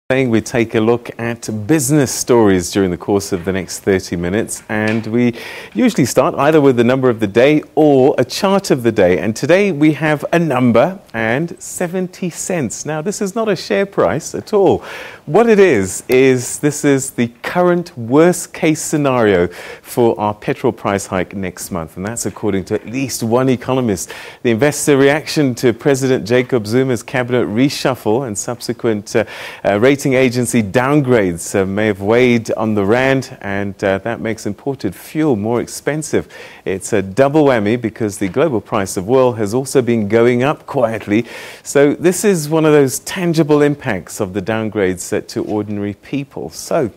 We take a look at business stories during the course of the next 30 minutes, and we usually start either with the number of the day or a chart of the day. And today we have a number and 70 cents. Now, this is not a share price at all. What it is this is the current worst case scenario for our petrol price hike next month, and that's according to at least one economist. The investor reaction to President Jacob Zuma's cabinet reshuffle and subsequent rating agency downgrades may have weighed on the rand, and that makes imported fuel more expensive. It's a double whammy because the global price of oil has also been going up quietly. So this is one of those tangible impacts of the downgrades to ordinary people. So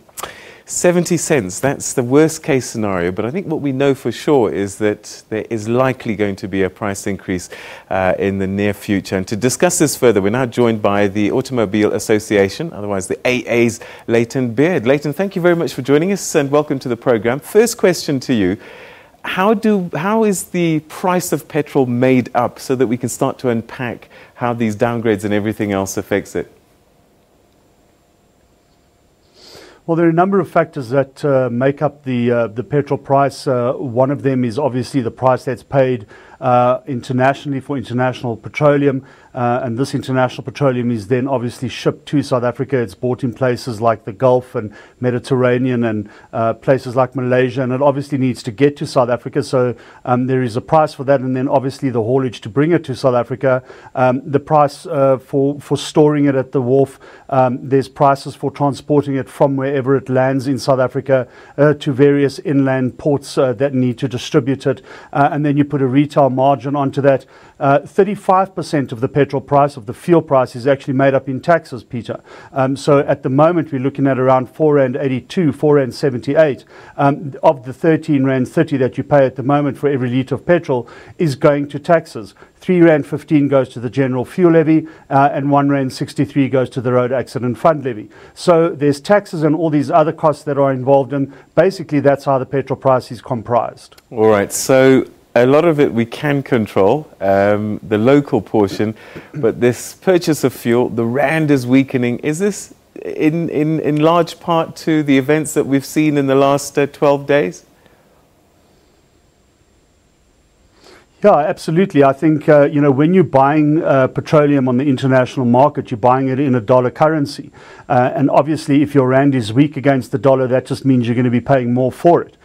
70 cents, that's the worst case scenario, but I think what we know for sure is that there is likely going to be a price increase in the near future. And to discuss this further, we're now joined by the Automobile Association, otherwise the AA's Layton Beard. Layton, thank you very much for joining us and welcome to the program. First question to you, how is the price of petrol made up so that we can start to unpack how these downgrades and everything else affects it? Well, there are a number of factors that make up the petrol price. One of them is obviously the price that's paid internationally for international petroleum, and this international petroleum is then obviously shipped to South Africa. It's bought in places like the Gulf and Mediterranean and places like Malaysia, and it obviously needs to get to South Africa, so there is a price for that, and then obviously the haulage to bring it to South Africa, the price for storing it at the wharf, there's prices for transporting it from wherever it lands in South Africa to various inland ports that need to distribute it, and then you put a retail margin onto that. 35% of the petrol price, of the fuel price, is actually made up in taxes, Peter. So at the moment we're looking at around R4.82, R4.78 of the R13.30 that you pay at the moment for every litre of petrol is going to taxes. R3.15 goes to the general fuel levy, and R1.63 goes to the road accident fund levy. So there's taxes and all these other costs that are involved, and basically that's how the petrol price is comprised. All right, so a lot of it we can control, the local portion, but this purchase of fuel, the rand is weakening. Is this in large part to the events that we've seen in the last 12 days? Yeah, absolutely. I think, when you're buying petroleum on the international market, you're buying it in a dollar currency. And obviously, if your rand is weak against the dollar, that just means you're going to be paying more for it.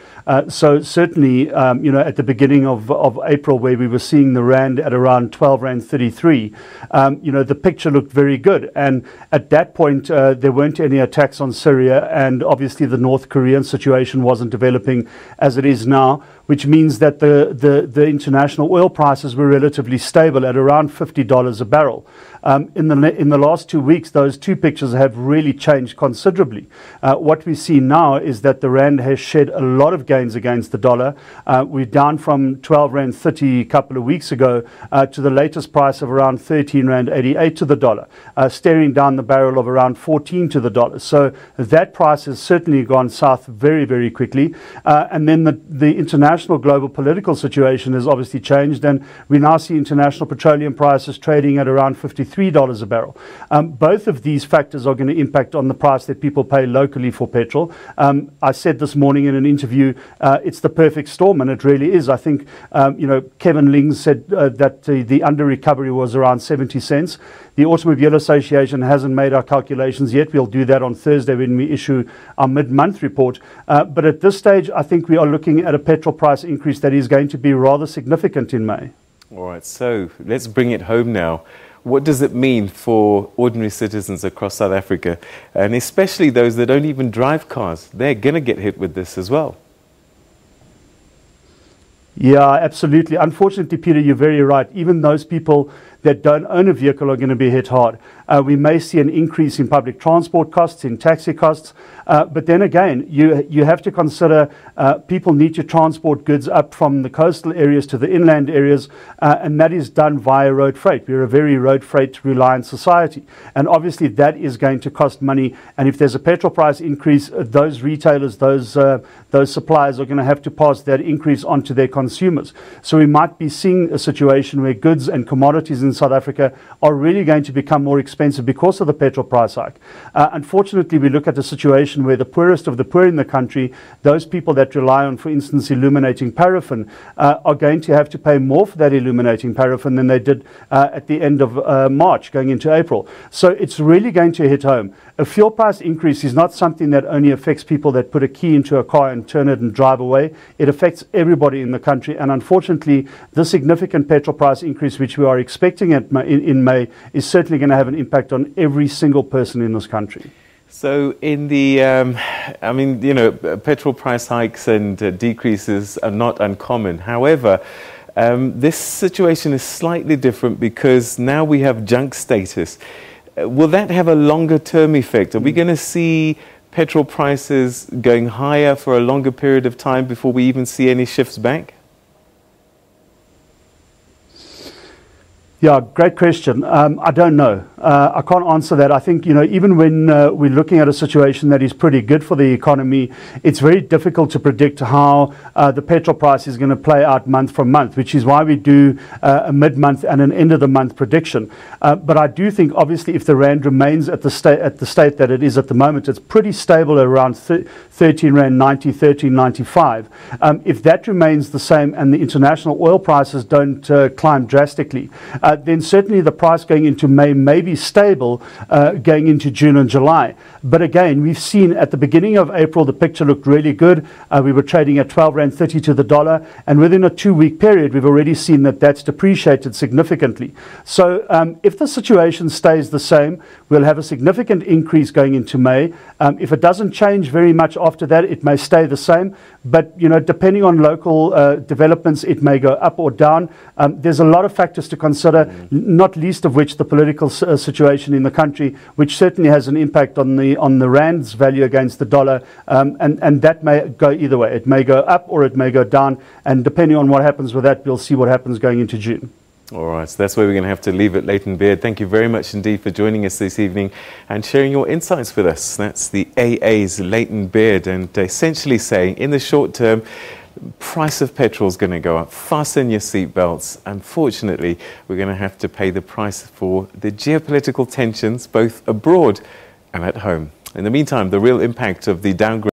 So certainly, at the beginning of April, where we were seeing the rand at around R12.33, the picture looked very good. And at that point, there weren't any attacks on Syria, and obviously the North Korean situation wasn't developing as it is now, which means that the international oil prices were relatively stable at around $50 a barrel. In the last 2 weeks, those two pictures have really changed considerably. What we see now is that the rand has shed a lot of gains against the dollar. We're down from R12.30 a couple of weeks ago to the latest price of around R13.88 to the dollar, staring down the barrel of around 14 to the dollar. So that price has certainly gone south very, very quickly. And then the international global political situation has obviously changed, and we now see international petroleum prices trading at around $53 a barrel. Both of these factors are going to impact on the price that people pay locally for petrol. I said this morning in an interview, it's the perfect storm, and it really is. I think, Kevin Ling said that the under recovery was around 70 cents. The Automobile Association hasn't made our calculations yet. We'll do that on Thursday when we issue our mid-month report. But at this stage, I think we are looking at a petrol price increase that is going to be rather significant in May. All right, so let's bring it home now. What does it mean for ordinary citizens across South Africa, and especially those that don't even drive cars? They're going to get hit with this as well. Yeah, absolutely. Unfortunately, Peter, you're very right. Even those people that don't own a vehicle are going to be hit hard. We may see an increase in public transport costs, in taxi costs, but then again, you have to consider people need to transport goods up from the coastal areas to the inland areas, and that is done via road freight. We're a very road freight reliant society, and obviously that is going to cost money, and if there's a petrol price increase, those retailers, those suppliers are going to have to pass that increase on to their consumers. So we might be seeing a situation where goods and commodities in South Africa are really going to become more expensive because of the petrol price hike. Unfortunately, we look at a situation where the poorest of the poor in the country, those people that rely on, for instance, illuminating paraffin, are going to have to pay more for that illuminating paraffin than they did at the end of March going into April. So it's really going to hit home. A fuel price increase is not something that only affects people that put a key into a car and turn it and drive away. It affects everybody in the country. And unfortunately, the significant petrol price increase, which we are expecting in May, is certainly going to have an impact on every single person in this country. So in the, I mean, you know, petrol price hikes and decreases are not uncommon. However, this situation is slightly different because now we have junk status. Will that have a longer term effect? Are we going to see petrol prices going higher for a longer period of time before we even see any shifts back? Yeah, great question. I don't know. I can't answer that. I think, you know, even when we're looking at a situation that is pretty good for the economy, it's very difficult to predict how the petrol price is going to play out month from month, which is why we do a mid-month and an end-of-the-month prediction. But I do think, obviously, if the rand remains at the state that it is at the moment, it's pretty stable around 13 rand 90, 13.95. If that remains the same and the international oil prices don't climb drastically, then certainly the price going into May may be stable going into June and July. But again, we've seen at the beginning of April, the picture looked really good. We were trading at 12 rand 30 to the dollar. And within a 2-week period, we've already seen that that's depreciated significantly. So if the situation stays the same, we'll have a significant increase going into May. If it doesn't change very much after that, it may stay the same. But, you know, depending on local developments, it may go up or down. There's a lot of factors to consider, not least of which the political situation in the country, which certainly has an impact on the rand's value against the dollar, and that may go either way. It may go up or it may go down, and depending on what happens with that, we'll see what happens going into June. All right, so that's where we're going to have to leave it. Layton Beard, thank you very much indeed for joining us this evening and sharing your insights with us. That's the AA's Layton Beard, and essentially saying in the short term, price of petrol is going to go up. Fasten your seatbelts. Unfortunately, we're going to have to pay the price for the geopolitical tensions both abroad and at home. In the meantime, the real impact of the downgrade